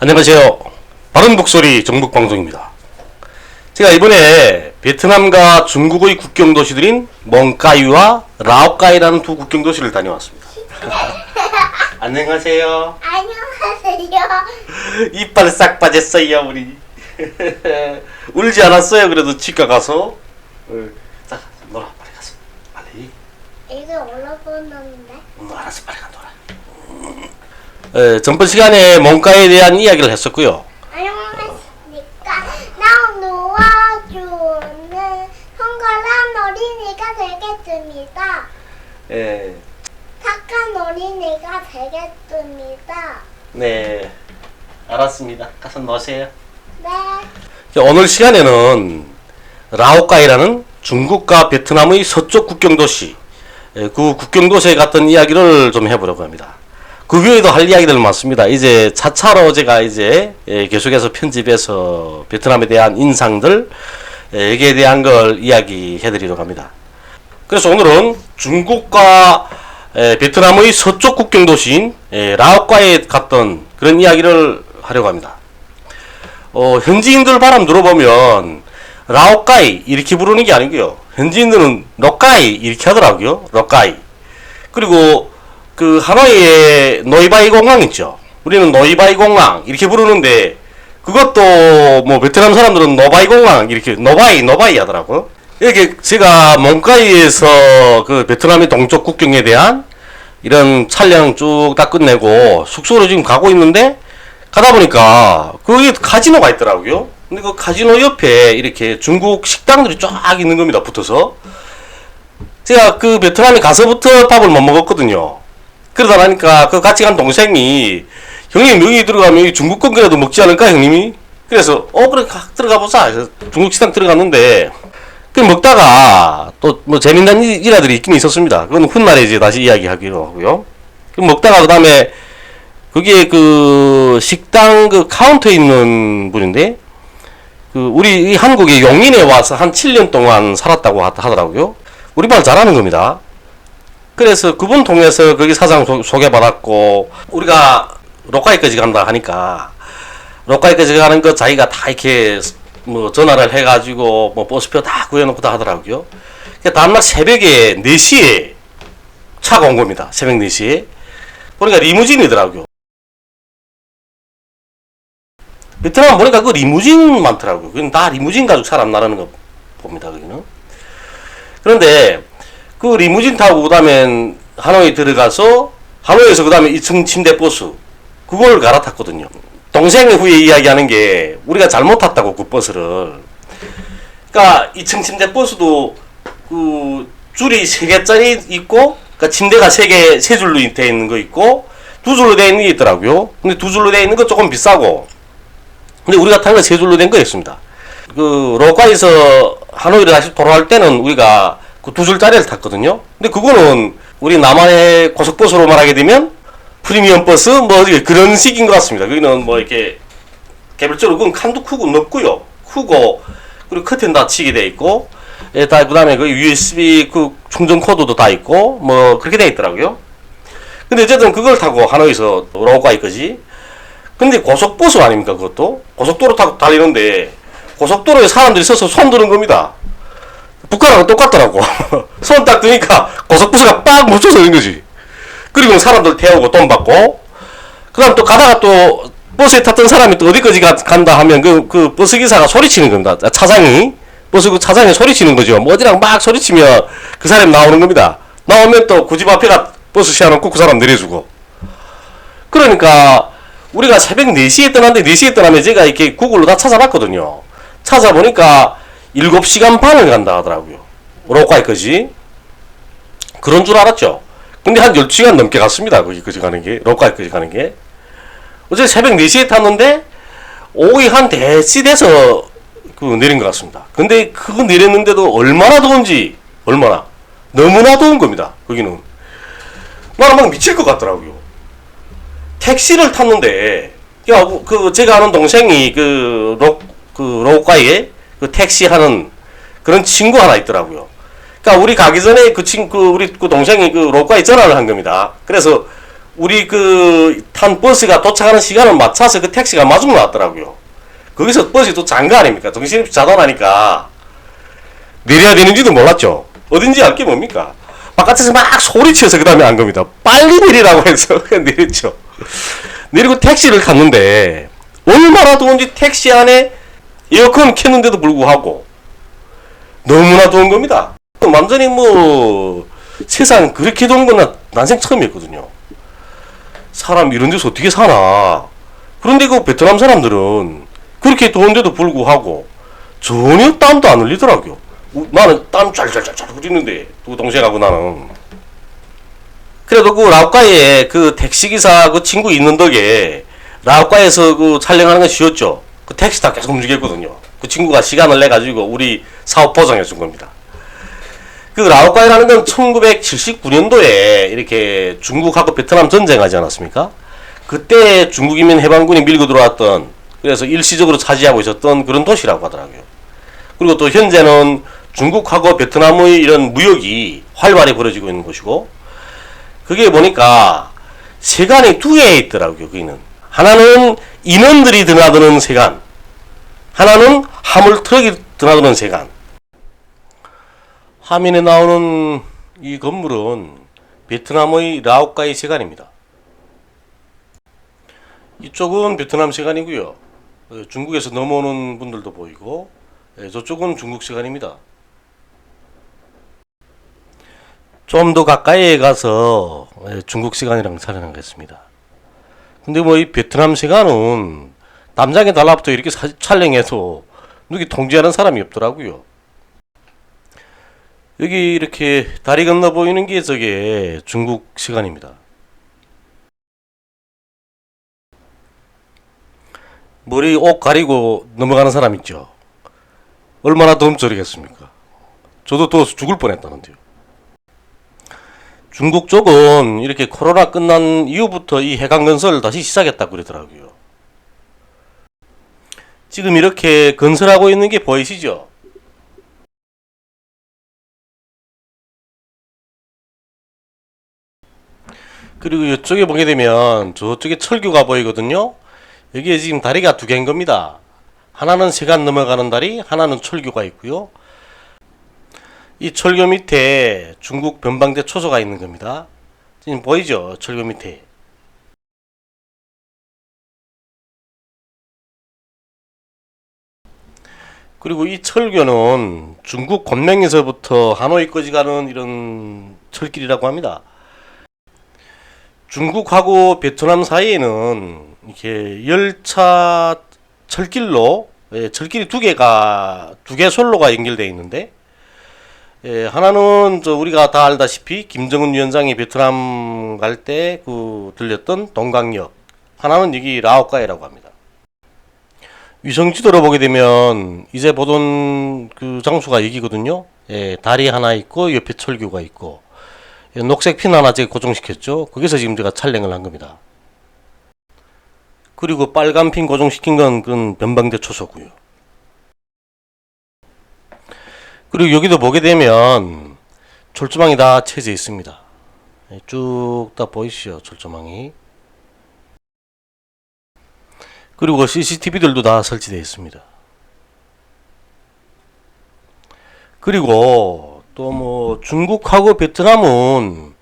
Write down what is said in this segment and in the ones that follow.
안녕하세요. 바른 목소리 정북방송입니다. 제가 이번에 베트남과 중국의 국경 도시들인 멍까이와 라오까이라는 두 국경 도시를 다녀왔습니다. 안녕하세요. 안녕하세요. 이빨 싹 빠졌어요 우리. 울지 않았어요. 그래도 치과 가서. 자, 놀아 빨리 가서 빨리. 이거 올라보는데? 알았어 빨리 가 놀아. 전번 시간에 멍까이에 대한 이야기를 했었고요. 안녕하십니까. 나 놓아주는 성걸한 어린이가 되겠습니다. 예, 착한 어린이가 되겠습니다. 네, 알았습니다. 가서 노세요. 네. 오늘 시간에는 라오까이라는 중국과 베트남의 서쪽 국경 도시, 그 국경 도시에 갔던 이야기를 좀 해보려고 합니다. 그 외에도 할 이야기들 많습니다. 이제 차차로 제가 이제 계속해서 편집해서 베트남에 대한 인상들, 여기에 대한 걸 이야기해드리려고 합니다. 그래서 오늘은 중국과 베트남의 서쪽 국경 도시인 라오까이에 갔던 그런 이야기를 하려고 합니다. 현지인들 발음 들어보면 라오까이 이렇게 부르는 게 아니고요. 현지인들은 럭까이 이렇게 하더라고요. 럭까이. 그리고 그 하노이에 노이바이 공항 있죠. 우리는 노이바이 공항 이렇게 부르는데 그것도 뭐 베트남 사람들은 노바이 공항 이렇게 노바이 하더라고요. 이렇게 제가 몽카이에서 그 베트남의 동쪽 국경에 대한 이런 촬영 쭉 다 끝내고 숙소로 지금 가고 있는데 가다 보니까 거기 카지노가 있더라고요. 근데 그 카지노 옆에 이렇게 중국 식당들이 쫙 있는 겁니다. 붙어서. 제가 그 베트남에 가서부터 밥을 못 먹었거든요. 그러다 나니까 그 같이 간 동생이 형님 여기 들어가면 중국 건그라도 먹지 않을까 형님이? 그래서 그래 들어가 보자. 그래서 중국 식당 들어갔는데 그 먹다가 또 뭐 재밌는 일화들이 있긴 있었습니다. 그건 훗날에 이제 다시 이야기하기로 하고요. 그 먹다가 그 다음에 그게 그 식당 그 카운터에 있는 분인데 그 우리 한국에 용인에 와서 한 7년 동안 살았다고 하더라고요. 우리말 잘하는 겁니다. 그래서 그분 통해서 거기 사장 소개받았고 우리가 로카이까지 간다 하니까 로카이까지 가는 거 자기가 다 이렇게 뭐 전화를 해가지고 뭐 버스표 다 구해놓고 다 하더라고요. 다음날 새벽에 4시에 차가 온 겁니다. 새벽 4시에 보니까 리무진이더라고요. 베트남 보니까 그 리무진 많더라고요. 그건 다 리무진 가지고 사람 나르는 거 봅니다. 거기는. 그런데 그 리무진 타고 그 다음에 하노이 들어가서 하노이에서 그 다음에 2층 침대 버스 그걸 갈아탔거든요. 동생이 후에 이야기하는 게 우리가 잘못 탔다고 그 버스를. 그러니까 2층 침대 버스도 그 줄이 3개짜리 있고 그러니까 침대가 3줄로 되어 있는 거 있고 2줄로 되어 있는 게 있더라고요. 근데 2줄로 되어 있는 건 조금 비싸고 근데 우리가 탄 건 3줄로 된 거였습니다. 그 로카에서 하노이를 다시 돌아갈 때는 우리가 그 2줄짜리를 탔거든요. 근데 그거는 우리 남한의 고속버스로 말하게 되면 프리미엄 버스 뭐 그런 식인 것 같습니다. 거기는 뭐 이렇게 개별적으로 그건 칸도 크고 넓고요. 크고 그리고 커튼 다 치게 돼 있고 다 그다음에 그 USB 그 충전 코드도 다 있고 뭐 그렇게 돼 있더라고요. 근데 어쨌든 그걸 타고 하노이에서 로카이까지. 근데 고속버스 아닙니까 그것도? 고속도로 타고 달리는데 고속도로에 사람들이 서서 손 드는 겁니다. 북한하고 똑같더라고. 손 딱 드니까 고속버스가 빡 멈춰서 있는 거지. 그리고 사람들 태우고 돈 받고 그 다음 또 가다가 또 버스에 탔던 사람이 또 어디까지 간다 하면 그 버스기사가 소리치는 겁니다. 차장이 버스 그 차장이 소리치는 거죠. 뭐 어디랑 막 소리치면 그 사람이 나오는 겁니다. 나오면 또 그 집 앞에가 버스 세워놓고 그 사람 내려주고. 그러니까 우리가 새벽 4시에 떠났는데 4시에 떠나면 제가 이렇게 구글로 다 찾아봤거든요. 찾아보니까 7시간 반을 간다 하더라고요. 로카이까지. 그런 줄 알았죠. 근데 한 12시간 넘게 갔습니다. 거기까지 가는 게. 로카이까지 가는 게. 어제 새벽 4시에 탔는데 오후에 한 4시 돼서 그 내린 것 같습니다. 근데 그거 내렸는데도 얼마나 더운지 얼마나 너무나 더운 겁니다. 거기는. 나는 막 미칠 것 같더라고요. 택시를 탔는데 야, 그 제가 아는 동생이 그 로카이에 그 택시 하는 그런 친구 하나 있더라고요. 그러니까 우리 가기 전에 우리 그 동생이 그 로카이 전화를 한 겁니다. 그래서 우리 그 탄 버스가 도착하는 시간을 맞춰서 그 택시가 마중 나왔더라고요. 거기서 버스가 또 잔 거 아닙니까? 정신없이 자다 나니까 내려야 되는지도 몰랐죠. 어딘지 알 게 뭡니까? 바깥에서 막 소리쳐서 그 다음에 안 겁니다. 빨리 내리라고 해서 그냥 내렸죠. 내리고 택시를 탔는데 얼마나 더운지 택시 안에 에어컨 켰는데도 불구하고 너무나 더운 겁니다. 완전히 뭐 세상 그렇게 더운 건 난생 처음이었거든요. 사람 이런 데서 어떻게 사나. 그런데 그 베트남 사람들은 그렇게 더운데도 불구하고 전혀 땀도 안 흘리더라고요. 나는 땀 짤짤짤짤 흘리는데 두 동생하고 나는. 그래도 그 라오카이에 그 택시기사 그 친구 있는 덕에 라오카이에서 그 촬영하는 건 쉬웠죠. 그 택시 다 계속 움직였거든요. 그 친구가 시간을 내 가지고 우리 사업 보장해 준 겁니다. 그 라오카이라는 건 1979년도에 이렇게 중국하고 베트남 전쟁하지 않았습니까? 그때 중국인민 해방군이 밀고 들어왔던, 그래서 일시적으로 차지하고 있었던 그런 도시라고 하더라고요. 그리고 또 현재는 중국하고 베트남의 이런 무역이 활발히 벌어지고 있는 곳이고, 그게 보니까 세관이 두 개 있더라고요. 거기는 하나는 인원들이 드나드는 세관, 하나는 화물 트럭이 드나드는 세관. 화면에 나오는 이 건물은 베트남의 라오카이 세관입니다. 이쪽은 베트남 세관이고요. 중국에서 넘어오는 분들도 보이고, 저쪽은 중국 세관입니다. 좀 더 가까이에 가서 중국 세관이랑 촬영하겠습니다. 근데 뭐 이 베트남 세관은 담장에 달라붙어 이렇게 촬영해서 누구 통제하는 사람이 없더라고요. 여기 이렇게 다리 건너 보이는 게 저게 중국 세관입니다. 머리 옷 가리고 넘어가는 사람 있죠. 얼마나 덤저리겠습니까? 저도 또 죽을 뻔했다는데요. 중국 쪽은 이렇게 코로나 끝난 이후부터 이 해관 건설을 다시 시작했다고 그러더라고요. 지금 이렇게 건설하고 있는 게 보이시죠? 그리고 이쪽에 보게 되면 저쪽에 철교가 보이거든요. 여기에 지금 다리가 두 개인 겁니다. 하나는 세관 넘어가는 다리, 하나는 철교가 있고요. 이 철교 밑에 중국 변방대 초소가 있는 겁니다. 지금 보이죠? 철교 밑에. 그리고 이 철교는 중국 곤맹에서부터 하노이까지 가는 이런 철길이라고 합니다. 중국하고 베트남 사이에는 이렇게 열차 철길로, 철길이 두 개 선로가 연결되어 있는데, 하나는 우리가 다 알다시피 김정은 위원장이 베트남 갈 때 들렸던 동강역, 하나는 여기 라오카이라고 합니다. 위성 지도로 보게 되면 이제 보던 그 장소가 여기거든요. 다리 하나 있고 옆에 철교가 있고 녹색 핀 하나 제가 고정시켰죠. 거기서 지금 제가 촬영을 한 겁니다. 그리고 빨간 핀 고정시킨 건 그건 변방대 초소고요. 그리고 여기도 보게 되면 철조망이 다 쳐져 있습니다. 쭉 다 보이시죠? 철조망이. 그리고 CCTV들도 다 설치되어 있습니다. 그리고 또 뭐 중국하고 베트남은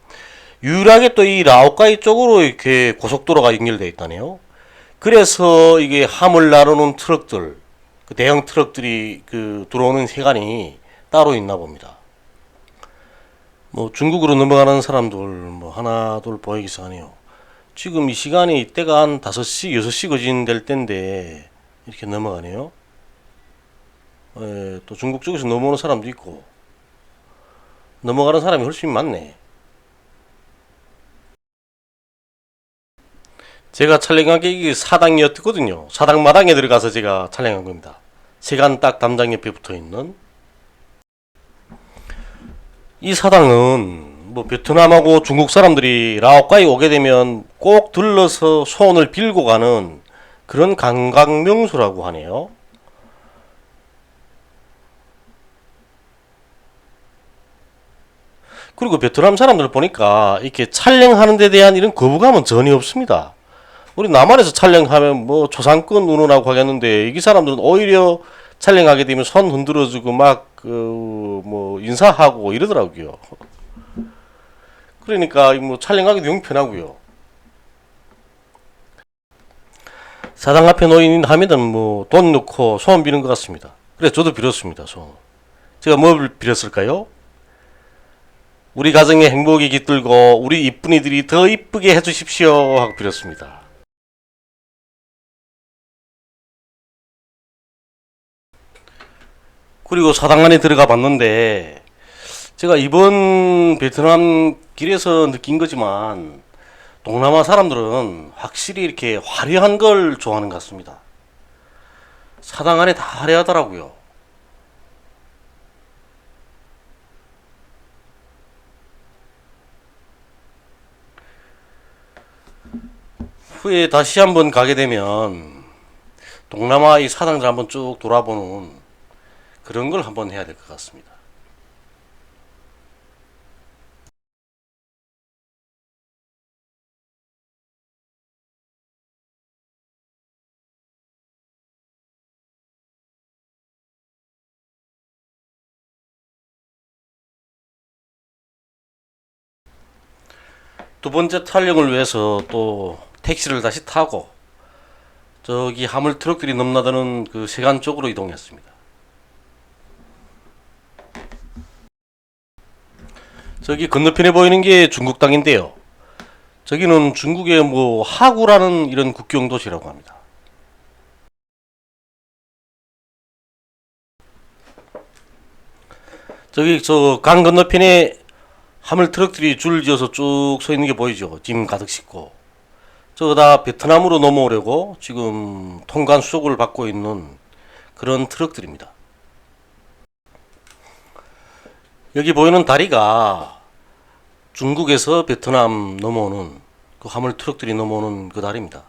유일하게 또 이 라오카이 쪽으로 이렇게 고속도로가 연결되어 있다네요. 그래서 이게 화물 나르는 트럭들, 그 대형 트럭들이 들어오는 세관이 따로 있나 봅니다. 뭐 중국으로 넘어가는 사람들 뭐 하나 둘 보이기도 하네요. 지금 이 시간이 이때가 한 5시, 6시 거진 될 때인데 이렇게 넘어가네요. 또 중국 쪽에서 넘어오는 사람도 있고 넘어가는 사람이 훨씬 많네. 제가 촬영한 게 이게 사당이었거든요. 사당 마당에 들어가서 제가 촬영한 겁니다. 세관 딱 담장 옆에 붙어 있는. 이 사당은 뭐 베트남하고 중국 사람들이 라오카이 오게 되면 꼭 들러서 소원을 빌고 가는 그런 관광 명소라고 하네요. 그리고 베트남 사람들 보니까 이렇게 촬영하는 데 대한 이런 거부감은 전혀 없습니다. 우리 남한에서 촬영하면 뭐 초상권 운운하고 하겠는데 이 사람들은 오히려 촬영하게 되면 손 흔들어주고 막 뭐 인사하고 이러더라고요. 그러니까 뭐 촬영하기도 영 편하고요. 사당 앞에 놓인 하면은 뭐 돈 넣고 소원 비는 것 같습니다. 그래서 저도 빌었습니다. 소원. 제가 뭘 빌었을까요? 우리 가정의 행복이 깃들고 우리 이쁜이들이 더 이쁘게 해주십시오 하고 빌었습니다. 그리고 사당 안에 들어가 봤는데 제가 이번 베트남 길에서 느낀 거지만 동남아 사람들은 확실히 이렇게 화려한 걸 좋아하는 것 같습니다. 사당 안에 다 화려하더라고요. 후에 다시 한번 가게 되면 동남아 이 사당들 한번 쭉 돌아보는 그런 걸 한번 해야 될 것 같습니다. 두 번째 촬영을 위해서 또 택시를 다시 타고 저기 화물 트럭들이 넘나드는 그 세관 쪽으로 이동했습니다. 저기 건너편에 보이는 게 중국 땅인데요. 저기는 중국의 뭐 하구라는 이런 국경 도시라고 합니다. 저기 저 강 건너편에 화물 트럭들이 줄 지어서 쭉 서 있는 게 보이죠. 짐 가득 싣고. 저거 다 베트남으로 넘어오려고 지금 통관 수속을 받고 있는 그런 트럭들입니다. 여기 보이는 다리가 중국에서 베트남 넘어오는 그 화물 트럭들이 넘어오는 그 다리입니다.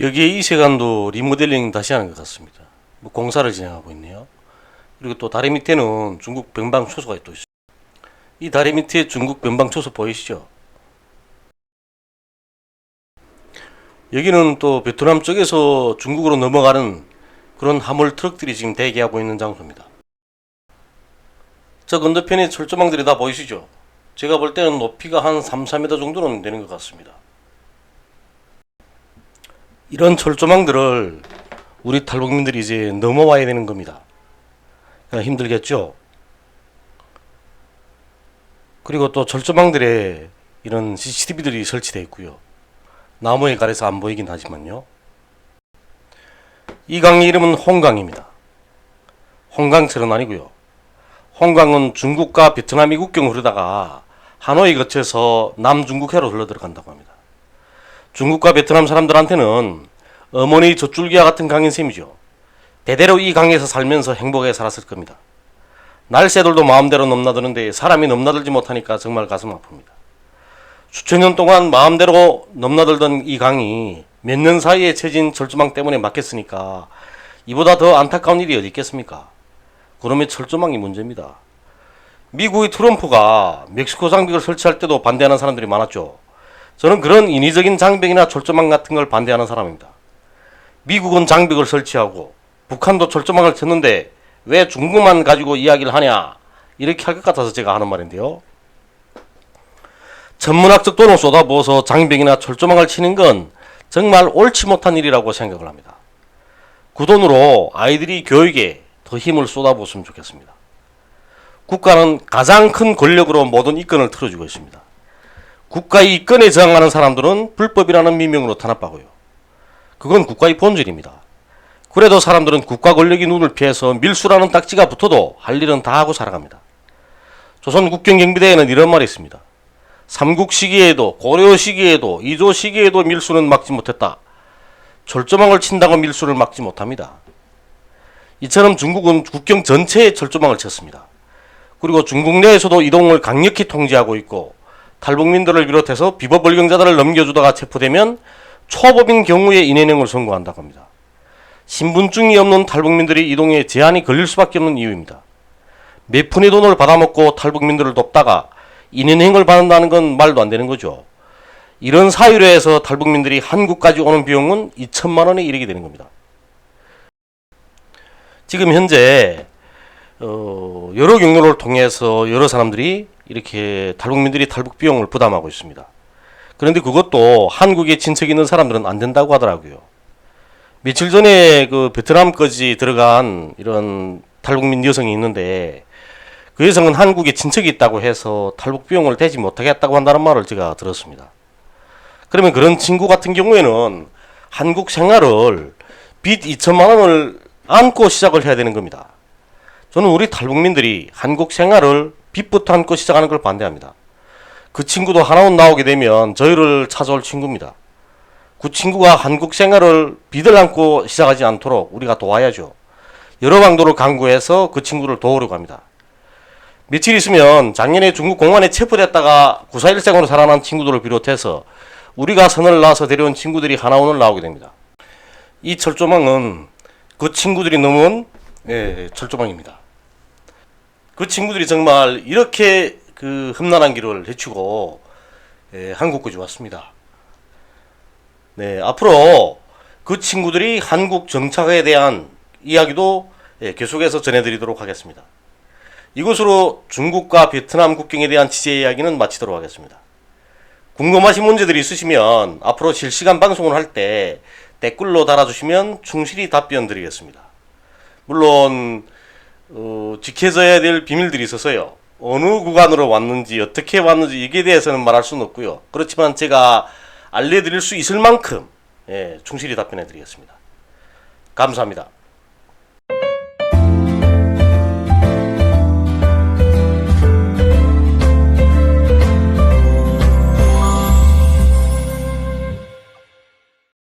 여기에 이 세관도 리모델링 다시 하는 것 같습니다. 뭐 공사를 진행하고 있네요. 그리고 또 다리 밑에는 중국 변방 초소가 또 있어요. 이 다리 밑에 중국 변방 초소 보이시죠? 여기는 또 베트남 쪽에서 중국으로 넘어가는 그런 화물 트럭들이 지금 대기하고 있는 장소입니다. 저 건너편에 철조망들이 다 보이시죠? 제가 볼 때는 높이가 한 3, 4m 정도는 되는 것 같습니다. 이런 철조망들을 우리 탈북민들이 이제 넘어와야 되는 겁니다. 힘들겠죠? 그리고 또 철조망들에 이런 CCTV들이 설치되어 있고요. 나무에 가려서 안 보이긴 하지만요. 이 강의 이름은 홍강입니다. 홍강철은 아니고요. 홍강은 중국과 베트남이 국경을 흐르다가 하노이 거쳐서 남중국해로 흘러 들어간다고 합니다. 중국과 베트남 사람들한테는 어머니 젖줄기와 같은 강인 셈이죠. 대대로 이 강에서 살면서 행복하게 살았을 겁니다. 날새들도 마음대로 넘나드는데 사람이 넘나들지 못하니까 정말 가슴 아픕니다. 수천 년 동안 마음대로 넘나들던 이 강이 몇 년 사이에 쳐진 철조망 때문에 막혔으니까 이보다 더 안타까운 일이 어디 있겠습니까? 그러면 철조망이 문제입니다. 미국의 트럼프가 멕시코 장벽을 설치할 때도 반대하는 사람들이 많았죠. 저는 그런 인위적인 장벽이나 철조망 같은 걸 반대하는 사람입니다. 미국은 장벽을 설치하고 북한도 철조망을 쳤는데 왜 중국만 가지고 이야기를 하냐, 이렇게 할 것 같아서 제가 하는 말인데요. 천문학적 돈을 쏟아부어서 장벽이나 철조망을 치는 건 정말 옳지 못한 일이라고 생각을 합니다. 그 돈으로 아이들이 교육에 더 힘을 쏟아부었으면 좋겠습니다. 국가는 가장 큰 권력으로 모든 이권을 틀어주고 있습니다. 국가의 이권에 저항하는 사람들은 불법이라는 미명으로 탄압하고요. 그건 국가의 본질입니다. 그래도 사람들은 국가 권력이 눈을 피해서 밀수라는 딱지가 붙어도 할 일은 다 하고 살아갑니다. 조선 국경경비대에는 이런 말이 있습니다. 삼국 시기에도 고려 시기에도 이조 시기에도 밀수는 막지 못했다. 철조망을 친다고 밀수를 막지 못합니다. 이처럼 중국은 국경 전체에 철조망을 쳤습니다. 그리고 중국 내에서도 이동을 강력히 통제하고 있고 탈북민들을 비롯해서 비법불경자들을 넘겨주다가 체포되면 초법인 경우에 인해령을 선고한다고 합니다. 신분증이 없는 탈북민들이 이동에 제한이 걸릴 수밖에 없는 이유입니다. 몇 푼의 돈을 받아먹고 탈북민들을 돕다가 인연행을 받는다는 건 말도 안 되는 거죠. 이런 사유로 해서 탈북민들이 한국까지 오는 비용은 2천만 원에 이르게 되는 겁니다. 지금 현재 여러 경로를 통해서 여러 사람들이 이렇게 탈북민들이 탈북 비용을 부담하고 있습니다. 그런데 그것도 한국에 친척이 있는 사람들은 안 된다고 하더라고요. 며칠 전에 그 베트남까지 들어간 이런 탈북민 여성이 있는데 그 여성은 한국에 친척이 있다고 해서 탈북 비용을 대지 못하겠다고 한다는 말을 제가 들었습니다. 그러면 그런 친구 같은 경우에는 한국 생활을 빚 2천만 원을 안고 시작을 해야 되는 겁니다. 저는 우리 탈북민들이 한국 생활을 빚부터 안고 시작하는 걸 반대합니다. 그 친구도 하나원 나오게 되면 저희를 찾아올 친구입니다. 그 친구가 한국 생활을 빚을 안고 시작하지 않도록 우리가 도와야죠. 여러 방도를 강구해서 그 친구를 도우려고 합니다. 며칠 있으면 작년에 중국 공안에 체포됐다가 9.4일생으로 살아난 친구들을 비롯해서 우리가 선을 낳아서 데려온 친구들이 하나원을 나오게 됩니다. 이 철조망은 그 친구들이 넘은 철조망입니다. 그 친구들이 정말 이렇게 그 험난한 길을 헤치고 한국까지 왔습니다. 네, 앞으로 그 친구들이 한국 정착에 대한 이야기도 계속해서 전해드리도록 하겠습니다. 이것으로 중국과 베트남 국경에 대한 취재 이야기는 마치도록 하겠습니다. 궁금하신 문제들이 있으시면 앞으로 실시간 방송을 할 때 댓글로 달아주시면 충실히 답변 드리겠습니다. 물론 지켜져야 될 비밀들이 있어서요. 어느 구간으로 왔는지 어떻게 왔는지 이게 대해서는 말할 수는 없고요. 그렇지만 제가 알려드릴 수 있을 만큼 충실히 답변해 드리겠습니다. 감사합니다.